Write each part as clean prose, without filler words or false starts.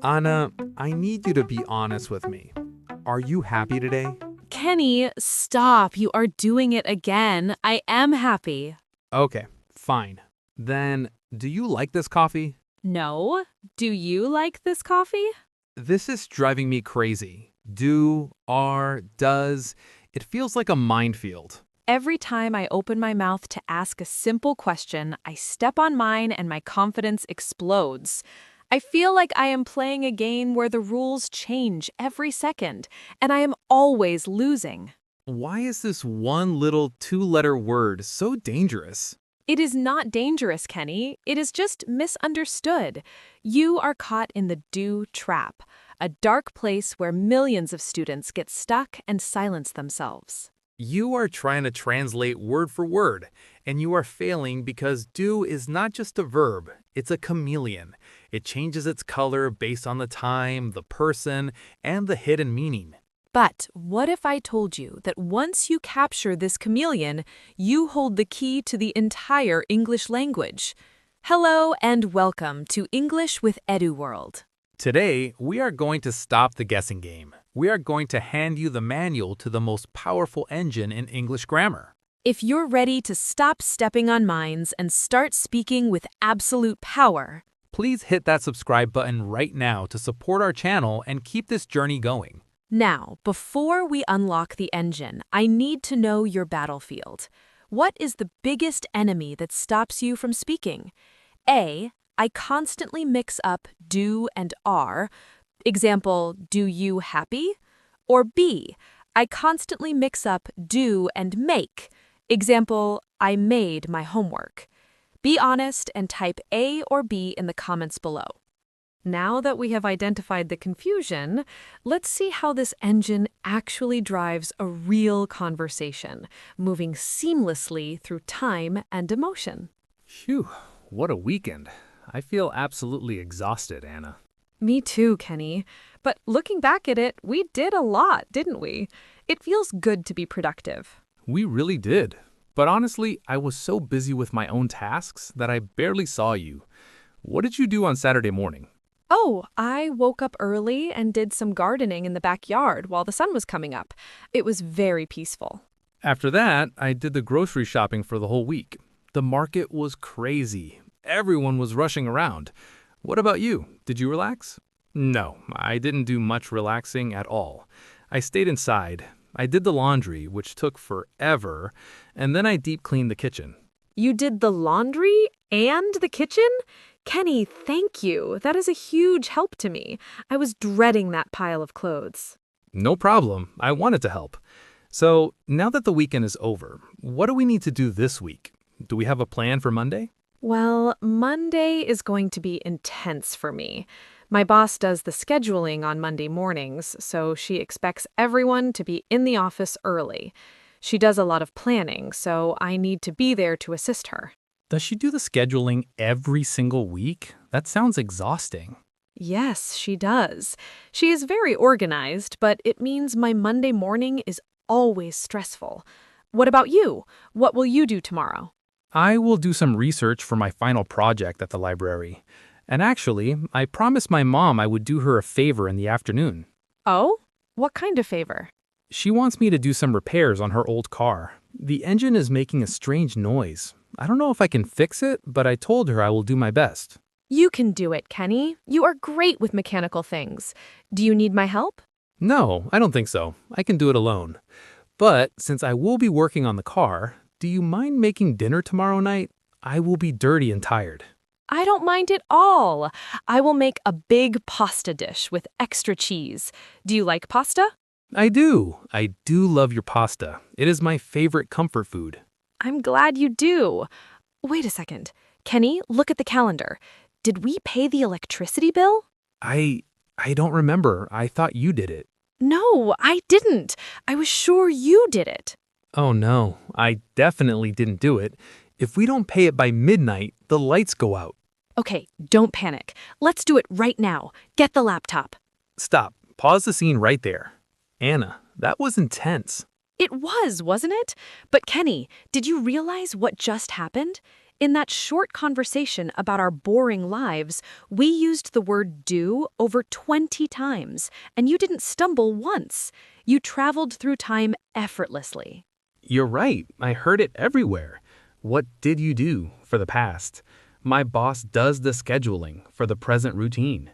Anna, I need you to be honest with me. Are you happy today? Kenny, stop. You are doing it again. I am happy. Okay, fine. Then, do you like this coffee? No? Do you like this coffee? This is driving me crazy. Do, are, does. It feels like a minefield. Every time I open my mouth to ask a simple question, I step on mine and my confidence explodes. I feel like I am playing a game where the rules change every second, and I am always losing. Why is this one little two-letter word so dangerous? It is not dangerous, Kenny. It is just misunderstood. You are caught in the do trap, a dark place where millions of students get stuck and silence themselves. You are trying to translate word for word, and you are failing because do is not just a verb, it's a chameleon. It changes its color based on the time, the person, and the hidden meaning. But what if I told you that once you capture this chameleon, you hold the key to the entire English language? Hello and welcome to English with EduWorld. Today, we are going to stop the guessing game. We are going to hand you the manual to the most powerful engine in English grammar. If you're ready to stop stepping on mines and start speaking with absolute power, Please hit that subscribe button right now to support our channel and keep this journey going. now, before we unlock the engine, I need to know your battlefield. What is the biggest enemy that stops you from speaking? A. I constantly mix up do and are. Example, do you happy? Or B. I constantly mix up do and make. Example, I made my homework. Be honest and type A or B in the comments below. Now that we have identified the confusion, let's see how this engine actually drives a real conversation, moving seamlessly through time and emotion. Phew, what a weekend. I feel absolutely exhausted, Anna. Me too, Kenny. But looking back at it, we did a lot, didn't we? It feels good to be productive. We really did. But honestly, I was so busy with my own tasks that I barely saw you. What did you do on Saturday morning? Oh, I woke up early and did some gardening in the backyard while the sun was coming up. It was very peaceful. After that, I did the grocery shopping for the whole week. The market was crazy. Everyone was rushing around. What about you? Did you relax? No, I didn't do much relaxing at all. I stayed inside. I did the laundry, which took forever, and then I deep cleaned the kitchen. You did the laundry and the kitchen? Kenny, thank you. That is a huge help to me. I was dreading that pile of clothes. No problem. I wanted to help. So, now that the weekend is over, what do we need to do this week? Do we have a plan for Monday? Well, Monday is going to be intense for me. My boss does the scheduling on Monday mornings, so she expects everyone to be in the office early. She does a lot of planning, so I need to be there to assist her. Does she do the scheduling every single week? That sounds exhausting. Yes, she does. She is very organized, but it means my Monday morning is always stressful. What about you? What will you do tomorrow? I will do some research for my final project at the library. And actually, I promised my mom I would do her a favor in the afternoon. Oh? What kind of favor? She wants me to do some repairs on her old car. The engine is making a strange noise. I don't know if I can fix it, but I told her I will do my best. You can do it, Kenny. You are great with mechanical things. Do you need my help? No, I don't think so. I can do it alone. But since I will be working on the car, do you mind making dinner tomorrow night? I will be dirty and tired. I don't mind at all. I will make a big pasta dish with extra cheese. Do you like pasta? I do. I do love your pasta. It is my favorite comfort food. I'm glad you do. Wait a second. Kenny, look at the calendar. Did we pay the electricity bill? I don't remember. I thought you did it. No, I didn't. I was sure you did it. Oh no, I definitely didn't do it. If we don't pay it by midnight, the lights go out. Okay, don't panic. Let's do it right now. Get the laptop. Stop. Pause the scene right there. Anna, that was intense. It was, wasn't it? But Kenny, did you realize what just happened? In that short conversation about our boring lives, we used the word do over 20 times, and you didn't stumble once. You traveled through time effortlessly. You're right. I heard it everywhere. What did you do for the past? My boss does the scheduling for the present routine.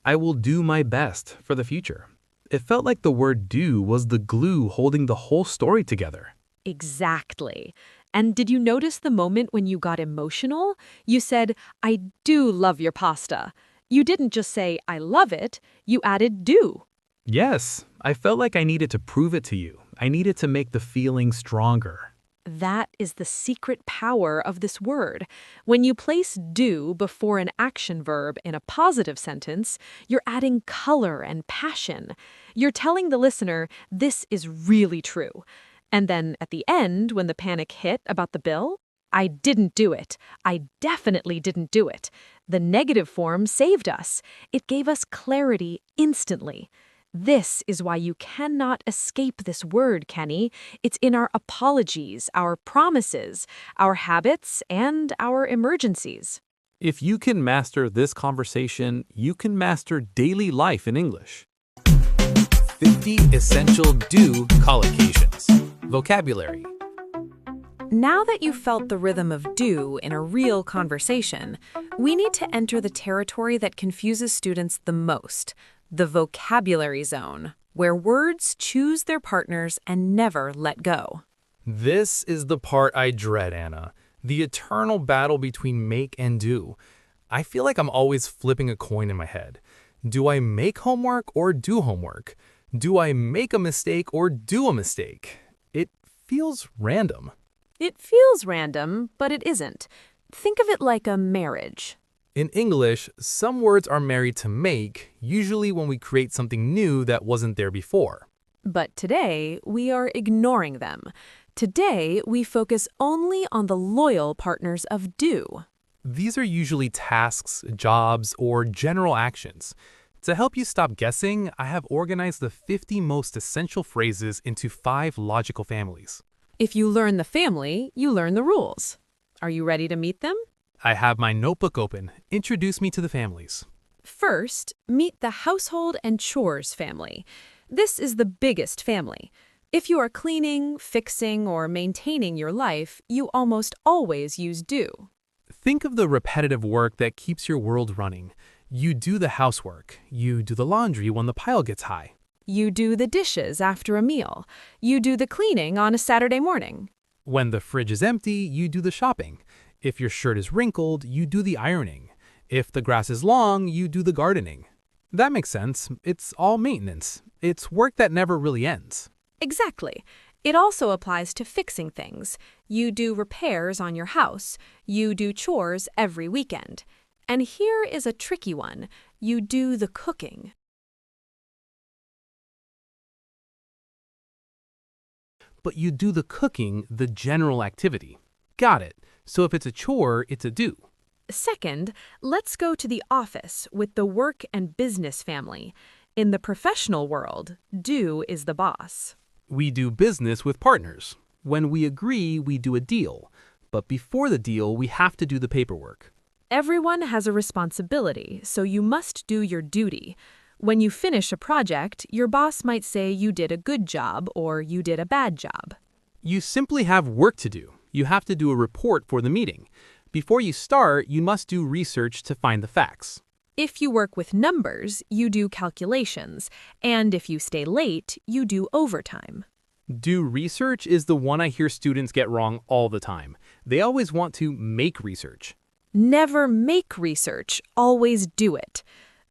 I will do my best for the future. It felt like the word do was the glue holding the whole story together. Exactly. And did you notice the moment when you got emotional? You said, I do love your pasta. You didn't just say, I love it. You added do. Yes, I felt like I needed to prove it to you. I needed to make the feeling stronger. That is the secret power of this word. When you place do before an action verb in a positive sentence, you're adding color and passion. You're telling the listener, this is really true. And then at the end, when the panic hit about the bill, I didn't do it. I definitely didn't do it. The negative form saved us. It gave us clarity instantly. This is why you cannot escape this word, Kenny. It's in our apologies, our promises, our habits, and our emergencies. If you can master this conversation, you can master daily life in English. 50 essential do collocations. Vocabulary. Now that you've felt the rhythm of do in a real conversation, we need to enter the territory that confuses students the most, the vocabulary zone, where words choose their partners and never let go. This is the part I dread, Anna. The eternal battle between make and do. I feel like I'm always flipping a coin in my head. Do I make homework or do homework? Do I make a mistake or do a mistake? It feels random. It feels random, but it isn't. Think of it like a marriage. In English, some words are married to make, usually when we create something new that wasn't there before. But today, we are ignoring them. Today, we focus only on the loyal partners of do. These are usually tasks, jobs, or general actions. To help you stop guessing, I have organized the 50 most essential phrases into 5 logical families. If you learn the family, you learn the rules. Are you ready to meet them? I have my notebook open. Introduce me to the families. First, meet the household and chores family. This is the biggest family. If you are cleaning, fixing, or maintaining your life, you almost always use do. Think of the repetitive work that keeps your world running. You do the housework. You do the laundry when the pile gets high. You do the dishes after a meal. You do the cleaning on a Saturday morning. When the fridge is empty, you do the shopping. If your shirt is wrinkled, you do the ironing. If the grass is long, you do the gardening. That makes sense. It's all maintenance. It's work that never really ends. Exactly. It also applies to fixing things. You do repairs on your house. You do chores every weekend. And here is a tricky one. You do the cooking. But you do the cooking, the general activity. Got it. So if it's a chore, it's a do. Second, let's go to the office with the work and business family. In the professional world, do is the boss. We do business with partners. When we agree, we do a deal. But before the deal, we have to do the paperwork. Everyone has a responsibility, so you must do your duty. When you finish a project, your boss might say you did a good job or you did a bad job. You simply have work to do. You have to do a report for the meeting. Before you start, you must do research to find the facts. If you work with numbers, you do calculations. And if you stay late, you do overtime. Do research is the one I hear students get wrong all the time. They always want to make research. Never make research, always do it.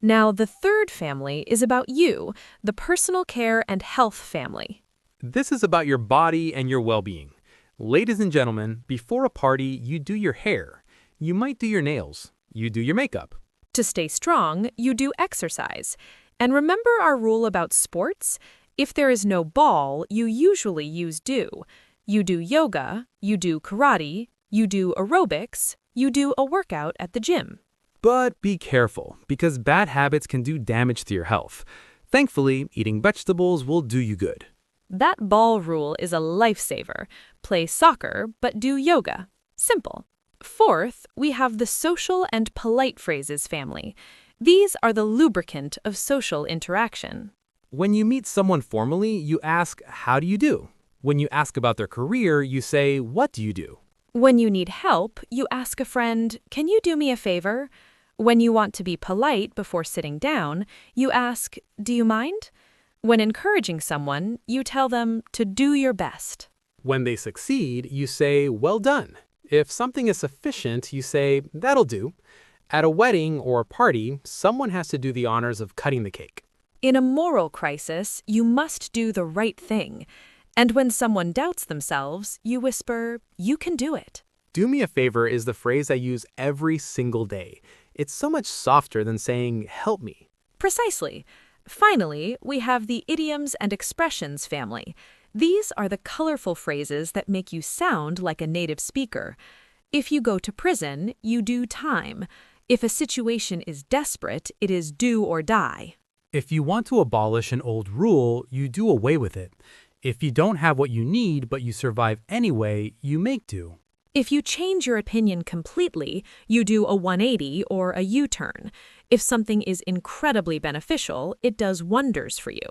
Now, the third family is about you, the personal care and health family. This is about your body and your well-being. Ladies and gentlemen, before a party, you do your hair. You might do your nails. You do your makeup. To stay strong, you do exercise. And remember our rule about sports? If there is no ball, you usually use do. You do yoga, you do karate, you do aerobics, you do a workout at the gym. But be careful, because bad habits can do damage to your health. Thankfully, eating vegetables will do you good. That ball rule is a lifesaver. Play soccer, but do yoga. Simple. Fourth, we have the social and polite phrases family. These are the lubricant of social interaction. When you meet someone formally, you ask, "How do you do?" When you ask about their career, you say, "What do you do?" When you need help, you ask a friend, "Can you do me a favor?" When you want to be polite before sitting down, you ask, "Do you mind?" When encouraging someone, you tell them to do your best. When they succeed, you say, "Well done." If something is sufficient, you say, "That'll do." At a wedding or a party, someone has to do the honors of cutting the cake. In a moral crisis, you must do the right thing. And when someone doubts themselves, you whisper, "You can do it." Do me a favor is the phrase I use every single day. It's so much softer than saying, "Help me." Precisely. Finally, we have the idioms and expressions family. These are the colorful phrases that make you sound like a native speaker. If you go to prison, you do time. If a situation is desperate, it is do or die. If you want to abolish an old rule, you do away with it. If you don't have what you need but you survive anyway, you make do. If you change your opinion completely, you do a 180 or a U-turn. If something is incredibly beneficial, it does wonders for you.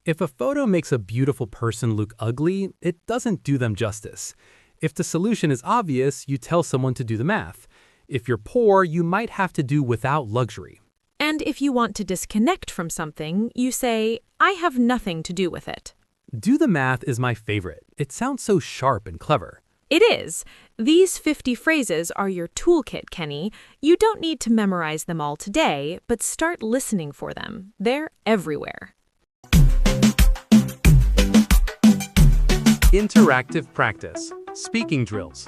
If a photo makes a beautiful person look ugly, it doesn't do them justice. If the solution is obvious, you tell someone to do the math. If you're poor, you might have to do without luxury. And if you want to disconnect from something, you say, "I have nothing to do with it." Do the math is my favorite. It sounds so sharp and clever. It is. These 50 phrases are your toolkit, Kenny. You don't need to memorize them all today, but start listening for them. They're everywhere. Interactive practice. Speaking drills.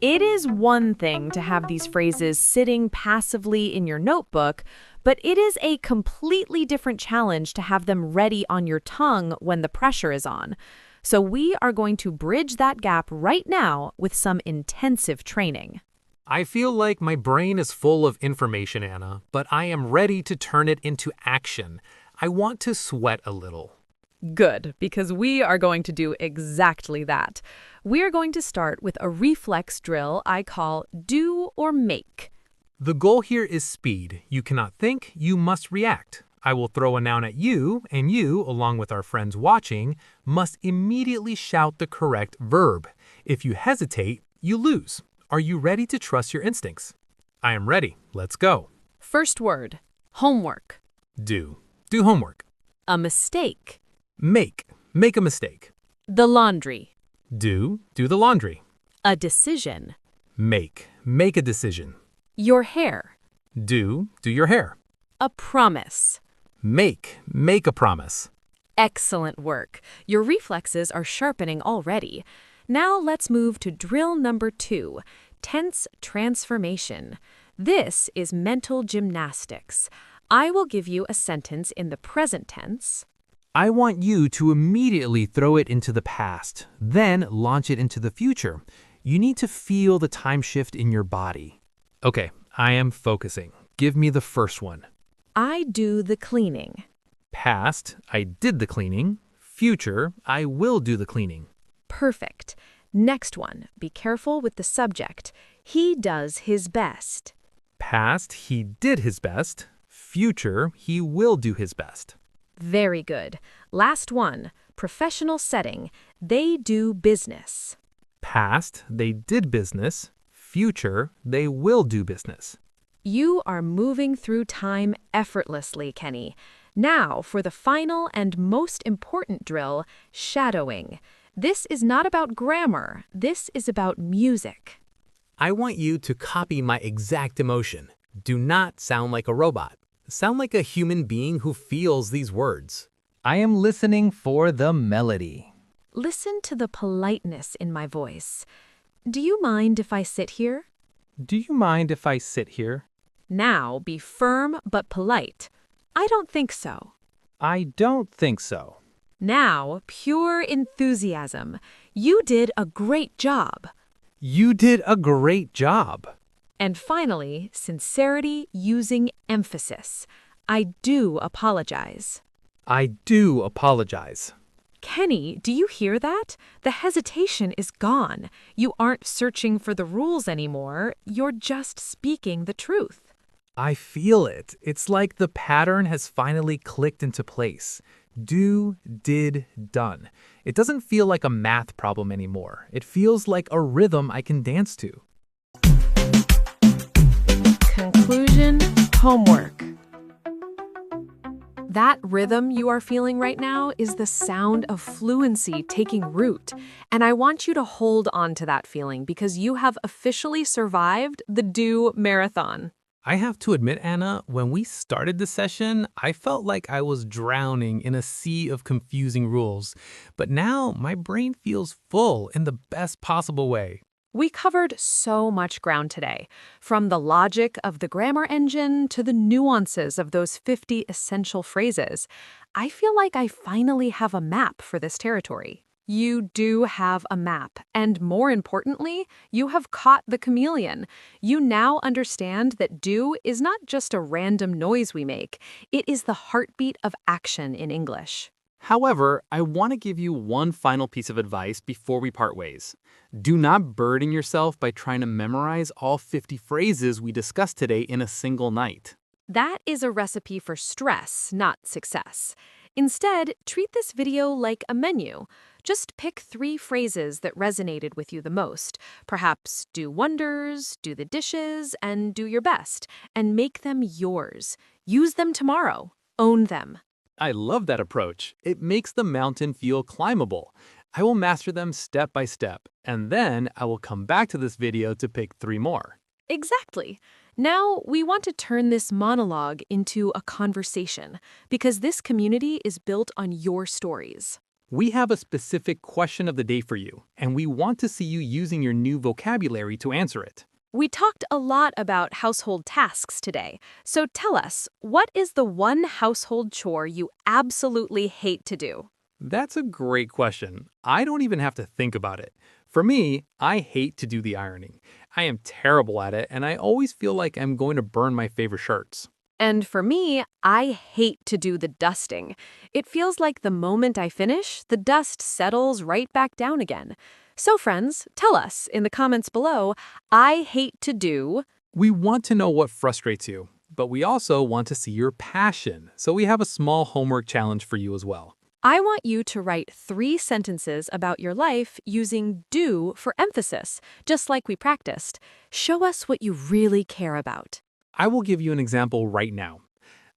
It is one thing to have these phrases sitting passively in your notebook, but it is a completely different challenge to have them ready on your tongue when the pressure is on. So we are going to bridge that gap right now with some intensive training. I feel like my brain is full of information, Anna, but I am ready to turn it into action. I want to sweat a little. Good, because we are going to do exactly that. We are going to start with a reflex drill I call do or make. The goal here is speed. You cannot think, you must react. I will throw a noun at you, and you, along with our friends watching, must immediately shout the correct verb. If you hesitate, you lose. Are you ready to trust your instincts? I am ready. Let's go. First word, homework. Do. Do homework. A mistake. Make. Make a mistake. The laundry. Do. Do the laundry. A decision. Make. Make a decision. Your hair. Do. Do your hair. A promise. Make. Make a promise. Excellent work. Your reflexes are sharpening already. Now let's move to drill number 2, tense transformation. This is mental gymnastics. I will give you a sentence in the present tense. I want you to immediately throw it into the past, then launch it into the future. You need to feel the time shift in your body. Okay, I am focusing. Give me the first one. I do the cleaning. Past, I did the cleaning. Future, I will do the cleaning. Perfect. Next one, be careful with the subject. He does his best. Past, he did his best. Future, he will do his best. Very good. Last one, professional setting. They do business. Past, they did business. Future, they will do business. You are moving through time effortlessly, Kenny. Now for the final and most important drill, shadowing. This is not about grammar. This is about music. I want you to copy my exact emotion. Do not sound like a robot. Sound like a human being who feels these words. I am listening for the melody. Listen to the politeness in my voice. Do you mind if I sit here? Do you mind if I sit here? Now be firm but polite. I don't think so. I don't think so. Now, pure enthusiasm. You did a great job. You did a great job. And finally, sincerity using emphasis. I do apologize. I do apologize. Kenny, do you hear that? The hesitation is gone. You aren't searching for the rules anymore. You're just speaking the truth. I feel it. It's like the pattern has finally clicked into place. Do, did, done. It doesn't feel like a math problem anymore. It feels like a rhythm I can dance to. Conclusion, homework. That rhythm you are feeling right now is the sound of fluency taking root. And I want you to hold on to that feeling because you have officially survived the Do Marathon. I have to admit, Anna, when we started the session, I felt like I was drowning in a sea of confusing rules. But now my brain feels full in the best possible way. We covered so much ground today, from the logic of the grammar engine to the nuances of those 50 essential phrases. I feel like I finally have a map for this territory. You do have a map, and more importantly, you have caught the chameleon. You now understand that do is not just a random noise we make. It is the heartbeat of action in English. However, I want to give you one final piece of advice before we part ways. Do not burden yourself by trying to memorize all 50 phrases we discussed today in a single night. That is a recipe for stress, not success. Instead, treat this video like a menu. Just pick 3 phrases that resonated with you the most. Perhaps do wonders, do the dishes, and do your best. And make them yours. Use them tomorrow. Own them. I love that approach. It makes the mountain feel climbable. I will master them step by step, and then I will come back to this video to pick 3 more. Exactly. Now, we want to turn this monologue into a conversation, because this community is built on your stories. We have a specific question of the day for you, and we want to see you using your new vocabulary to answer it. We talked a lot about household tasks today, so tell us, what is the one household chore you absolutely hate to do? That's a great question. I don't even have to think about it. For me, I hate to do the ironing. I am terrible at it, and I always feel like I'm going to burn my favorite shirts. And for me, I hate to do the dusting. It feels like the moment I finish, the dust settles right back down again. So friends, tell us in the comments below, I hate to do. We want to know what frustrates you, but we also want to see your passion. So we have a small homework challenge for you as well. I want you to write 3 sentences about your life using do for emphasis, just like we practiced. Show us what you really care about. I will give you an example right now.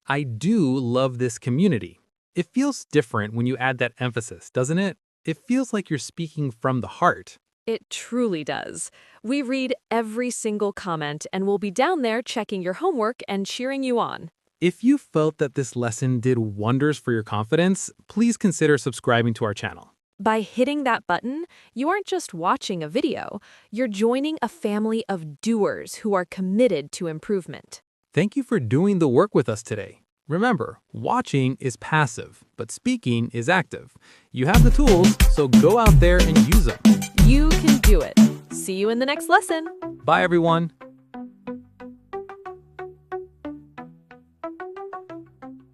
I do love this community. It feels different when you add that emphasis, doesn't it? It feels like you're speaking from the heart. It truly does. We read every single comment and we'll be down there checking your homework and cheering you on. If you felt that this lesson did wonders for your confidence, please consider subscribing to our channel. By hitting that button, you aren't just watching a video, you're joining a family of doers who are committed to improvement. Thank you for doing the work with us today. Remember, watching is passive, but speaking is active. You have the tools, so go out there and use them. You can do it. See you in the next lesson. Bye, everyone.